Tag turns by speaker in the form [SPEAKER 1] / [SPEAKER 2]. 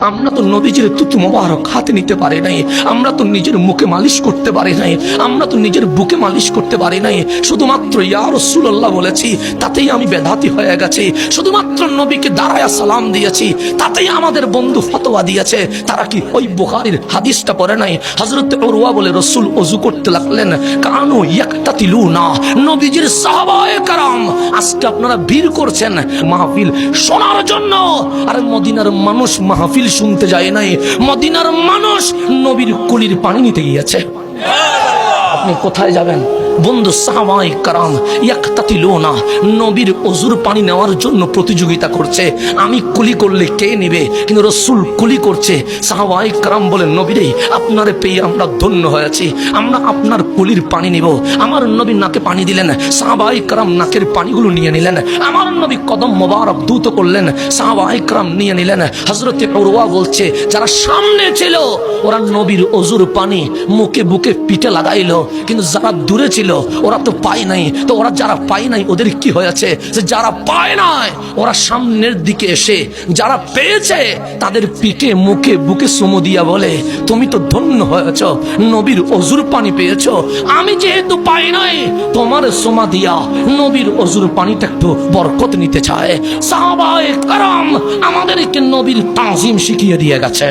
[SPEAKER 1] আমরা তো নবীজির তুতু মোবারক হাতে নিতে পারি নাই, আমরা তো নিজের মুখে মালিশ করতে পারি নাই, আমরা তো নিজের বুকে মালিশ করতে পারি নাই। শুধুমাত্র ইয়া রাসূলুল্লাহ বলেছি, তাতেই আমি বেদাতি হয়ে গেছি। শুধুমাত্র নবীকে দাঁড়ায়া সালাম দিয়েছি, তাতেই আমাদের বন্ধু ফতোয়া দিয়েছে। তারা কি ওই বুখারীর হাদিসটা পড়ে নাই? হযরত উরওয়া বলে রাসূল ওযু করতে লাগলেন, কানু ইয়াকতাতিলুনা, নবীজির সাহাবায়ে কেরাম আজকে আপনারা ভিড় করছেন মাহফিল শোনার জন্য, আর মদিনার মানুষ মাহফিল শুনতে যায় নাই, মদিনার মানুষ নবীর কুলির পানি নিতে গিয়েছে। আপনি কোথায় যাবেন বন্ধু? সাহাবায়ে কেরাম ইয়াকতাতিলুনা, নবীর ওযুর পানি নেওয়ার জন্য প্রতিযোগিতা করছে। আমি কুলি করলে কে নেবে, কিন্তু রাসূল কুলি করছে। সাহাবায়ে কেরাম বলেন, নবী রে, আপনারে পেয়ে আমরা ধন্য হয়েছি, আমরা আপনার কুলির পানি নিব। আমার নবী নাকে পানি দিলেন, সাহাবায়ে কেরাম নাকের পানিগুলো নিয়ে নিলেন। আমার নবী কদম মোবারক দ্রুত করলেন, সাহাবায়ে কেরাম নিয়ে নিলেন। হযরত উরওয়া বলছে, যারা সামনে ছিল ওরা নবীর ওযুর পানি মুখে বুকে পিঠে লাগাইলো, কিন্তু যারা দূরে ছিল ওরা তো পায় নাই। তো ওরা যারা পায় নাই ওদের কি হয়েছে? যে যারা পায় নাই ওরা সামনের দিকে এসে যারা পেয়েছে তাদের পিঠে মুখে বুকে চুমু দিয়া বলে, তুমি তো ধন্য হয়েছ, নবীর ওযুর পানি পেয়েছ। আমি যেহেতু পাই নাই, তোমার চুমা দিয়া নবীর ওযুর পানিটা একটু বরকত নিতে চায়। সাহাবায়ে কেরাম আমাদেরকে নবীর তাজিম শিখিয়ে দিয়ে গেছে।